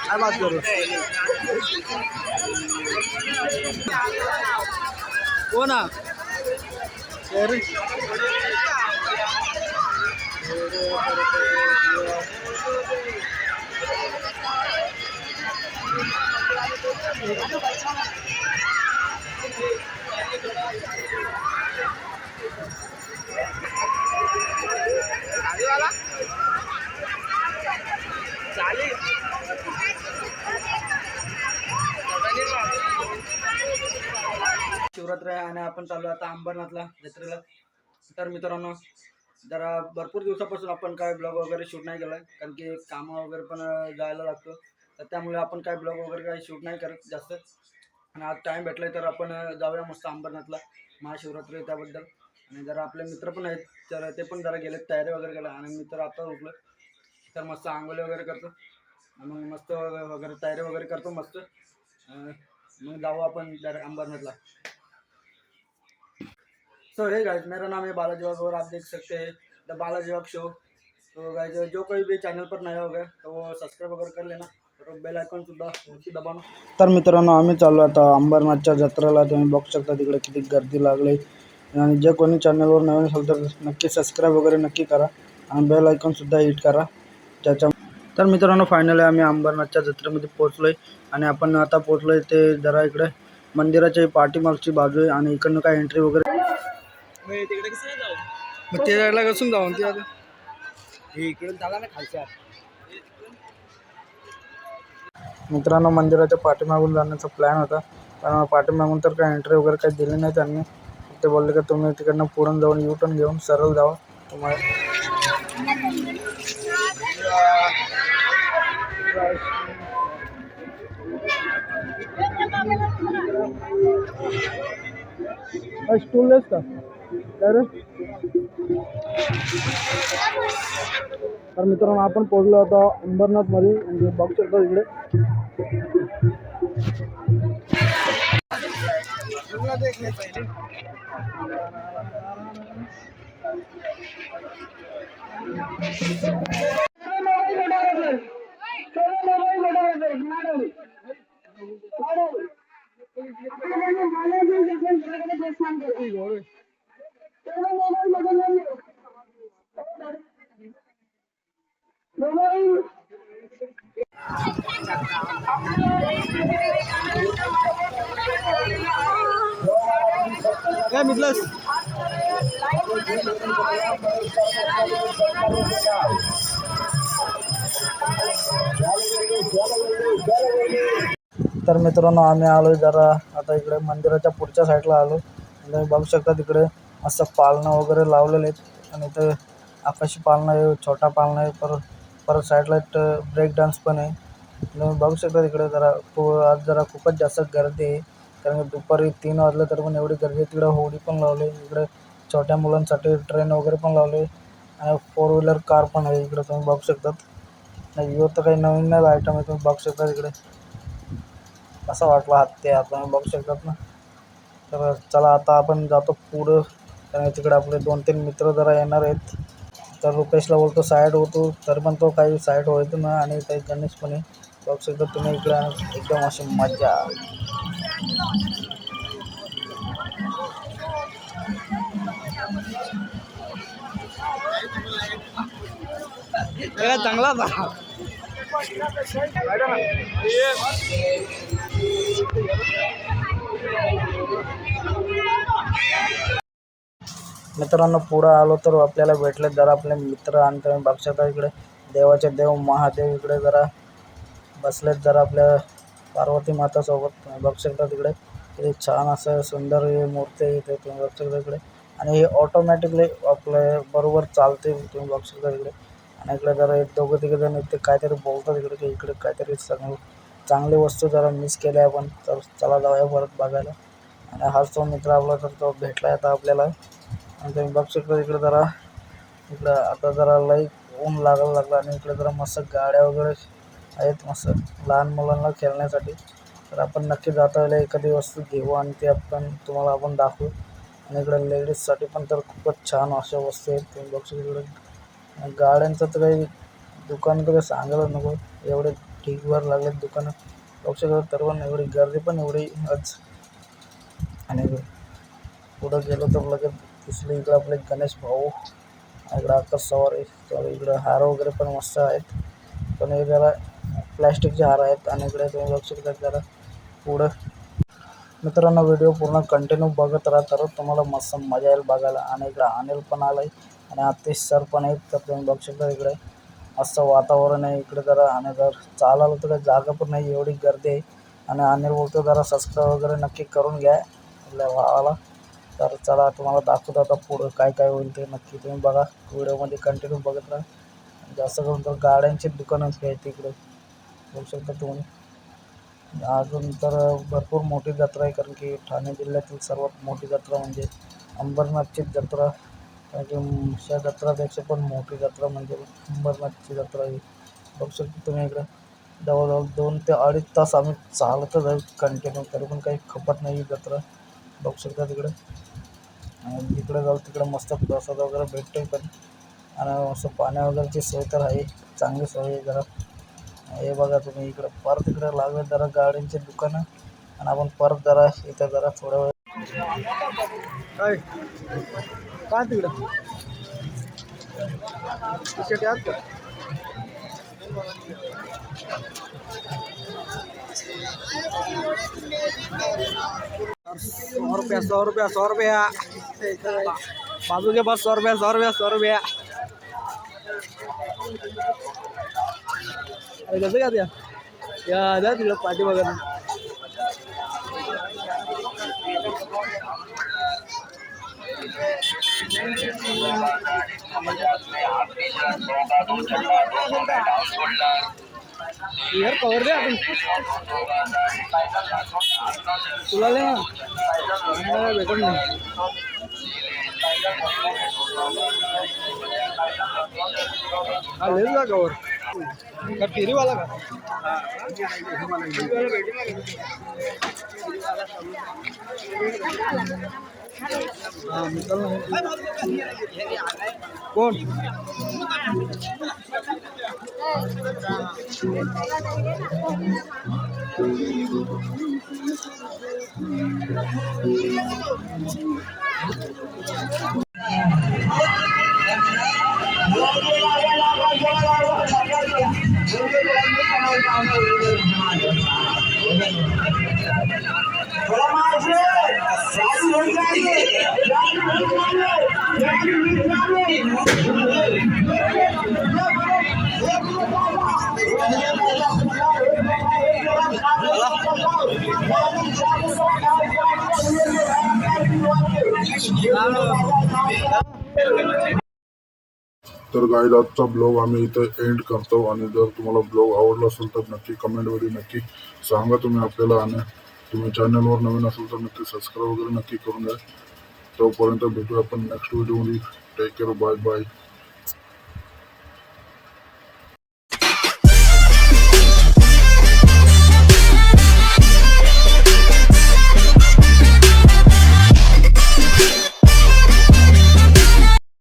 काय बात करू हो ना शिवरात्र आहे आणि आपण चालू आता अंबरनाथला जत्रेला. तर मित्रांनो जरा भरपूर दिवसापासून आपण काय ब्लॉग वगैरे शूट नाही केला कारण की कामं वगैरे पण जायला लागतो. तर त्यामुळे आपण काय ब्लॉग वगैरे काही शूट नाही करत जास्त. आणि आज टाईम भेटला तर आपण जाऊया मस्त अंबरनाथला महाशिवरात्री त्याबद्दल. आणि जरा आपले मित्र पण आहेत तर ते पण जरा गेलेत तयारी वगैरे केला. आणि मी तर आता उठलो तर मस्त आंघोळी वगैरे करतो मग मस्त वगैरे तयारी वगैरे करतो मस्त. मग जाऊ अपन डायरेक्ट अंबरनाथला. सो हे गाइस मेरा नाम है बालाजी वाघ और आप देख सकते हैं द बालाजी वाघ शो. तो गाइस जो कोई भी चॅनल पर नया होगा तो वो सबस्क्राईब वगैरे कर लेना और बेल आयकॉन सुद्धा दबाना. तर मित्रांनो आम्ही चाललो आता अंबरनाथच्या जत्रेला. तुम्ही बघू शकता तिकडे किती गर्दी लागली. आणि जे कोणी चॅनलवर नवीन असेल तर नक्की सबस्क्राईब वगैरे नक्की करा आणि बेल आयकॉन सुद्धा हिट करा त्याच्या. तर मित्रांनो फायनली आम्ही अंबरनाथच्या जत्रेमध्ये पोहोचलोय आणि आपण आता पोहोचलोय ते जरा इकडे मंदिराच्या पाठीमागची बाजू आहे आणि इकडनं काय एंट्री वगैरे तिकडे कसं जाऊ मग ते जायला कसून जाऊन ते आता इकडून झाला ना खालच्या. मित्रांनो मंदिराच्या पाठीमागून जाण्याचा प्लॅन होता पण पाठीमागून तर काय एंट्री वगैरे काही दिली नाही त्यांनी. ते बोलले की तुम्ही तिकडनं पुढून जाऊन यू टर्न घेऊन सरळ जावा तुम्हाला. स्टूललेस का तर मित्रांनो आपण पोहोचलो आता अंबरनाथ मध्ये. म्हणजे बघू शकतो इकडे देखले पहिले काय मिथलस तर मित्रांनो आम्ही आलो जरा आता इकडे मंदिराच्या पुढच्या साईडला आलो. तुम्ही बघू शकता तिकडे असं पाळणं वगैरे लावलेले आहेत आणि इथं आकाशी पाळणं आहे, छोटा पाळणं आहे, परत साईडला एक ब्रेक डान्स पण आहे. तुम्ही बघू शकता तिकडे जरा आज जरा खूपच जास्त गर्दी आहे कारण दुपारी 3 वाजले तर पण एवढी गर्दी. तिकडे होडी पण लावली, इकडे छोट्या मुलांसाठी ट्रेन वगैरे पण लावले आणि 4 व्हीलर कार पण आहे इकडे तुम्ही बघू शकतात. नाही तर काही नवीन नवीन आयटम आहे तुम्ही बघू शकता तिकडे. कसा वाटला हात ते आपण बघू शकतात ना. तर चला आता आपण जातो पुढं कारण तिकडे आपले 2-3 मित्र जरा येणार आहेत. तर रुपेशला बोलतो साईड होतो तर पण तो काही साईड होत ना. आणि काही गणेश पण आहे बघू शकता तुम्ही इकडे एकदम अशी मजा. चांगला मित्रांनो पुढं आलो तर आपल्याला भेटले जरा आपले मित्र. आणि तुम्ही बघू शकता इकडे देवाचे देव महादेव इकडे जरा बसलेत जरा आपल्या पार्वती मातासोबत. बघू शकता तिकडे किती छान असं सुंदर मूर्ती आहे इथे तुम्ही बघू शकता इकडे. आणि हे ऑटोमॅटिकली आपल्या बरोबर चालते तुम्ही बघू शकता इकडे. आणि इकडे जरा एक दोघं तिघं जण इथे काहीतरी बोलतात इकडे की इकडे काहीतरी चांगली वस्तू जरा मिस केल्या आपण. तर चला जाऊया परत बघायला. आणि हाच तो मित्र आपला तर तो भेटला आता आपल्याला. आणि तुम्ही बघू शकता इकडे जरा इकडं आता जरा लई ऊन लागायला लागला आणि इकडे जरा मस्त गाड्या वगैरे आहेत मस्त लहान मुलांना खेळण्यासाठी. तर आपण नक्की जाता वेळेला एखादी वस्तू घेऊ आणि ती तुम्हाला आपण दाखवू. आणि इकडे लेडीजसाठी पण तर खूपच छान अशा वस्तू आहेत तुम्ही बघू शकता. इकडे गाड्यांचं तर काही दुकान तर काही सांगायला नको एवढे ढीगभर लागलेत दुकानं बघू शकता. तर पण एवढी गर्दी पण एवढी आज. आणि पुढं गेलो तर लगेच दिसले इकडं आपले गणेश भाऊ, इकडं आकाश सवारी. तर इकडं हार वगैरे पण मस्त आहेत, पण हे जरा प्लॅस्टिकचे हार आहेत. आणि इकडे तुम्ही बघू शकता जरा पुढं. मित्रांनो व्हिडिओ पूर्ण कंटिन्यू बघत राहा, तर तुम्हाला मस्त मजा येईल बघायला. आणि इकडे अनिल पण आला आहे आणि आतिश सर पण आहेत. तर तुम्ही बघू शकता इकडे मस्त वातावरण आहे इकडे जरा. आणि जर चालायला तर जागा पण नाही, एवढी गर्दी आहे. आणि अनिल बोलतो जरा सबस्क्राईब वगैरे नक्की करून घ्या आपल्या भावाला. तर चला तुम्हाला दाखवतो आता पुढं काय काय होईल ते. नक्की तुम्ही बघा व्हिडिओमध्ये कंटिन्यू बघत राहा. जास्त करून तर गाड्यांची दुकानच आहेत तिकडे बघू शकता तुम्ही. अजून तर भरपूर मोठी जत्रा आहे, कारण की ठाणे जिल्ह्यातील सर्वात मोठी जत्रा म्हणजे अंबरनाथची जत्रा. कारण की त्या जत्रापेक्षा पण मोठी जत्रा म्हणजे अंबरनाथची जत्रा आहे. बघू शकता तुम्ही इकडे जवळजवळ 2 ते 2.5 तास आम्ही चालतच आहे कंटिन्यू, तरी पण काही खपत नाही ही जत्रा. बघू शकता तिकडे. आणि जिकडे जाऊ तिकडे मस्त प्रसाद वगैरे भेटतोय पण. आणि असं पाण्या वगैरेची सोय तर आहे, चांगली सोय आहे जरा. हे बघा तुम्ही इकडं परत इकडे लागले जरा गाड्यांची दुकानं. आणि आपण परत जरा इथं जरा थोड्या वेळ काय तिकडं टी-शर्ट याद का. 100 रुपया 100 रुपया 100 रुपया बाबू के पास 100 रुपया 100 रुपया 100 रुपया. अरे कसं का द्या या द्या तिकडं पाठी बघा. यार कवर दे आपण तुला दे ना भेटत नाही. हा ले जा कवर का फेरीवाला का. कोण तर गाईज आजचा ब्लॉग आम्ही इथं एंड करतो. आणि जर तुम्हाला ब्लॉग आवडला असेल तर नक्की कमेंटमध्ये नक्की सांगा तुम्ही आपल्याला. आणि तुम्ही चॅनलवर नवीन असेल तर नक्की सबस्क्राईब वगैरे नक्की करून द्या. तोपर्यंत भेटू आपण नेक्स्ट व्हिडिओमध्ये. Take care, bye bye.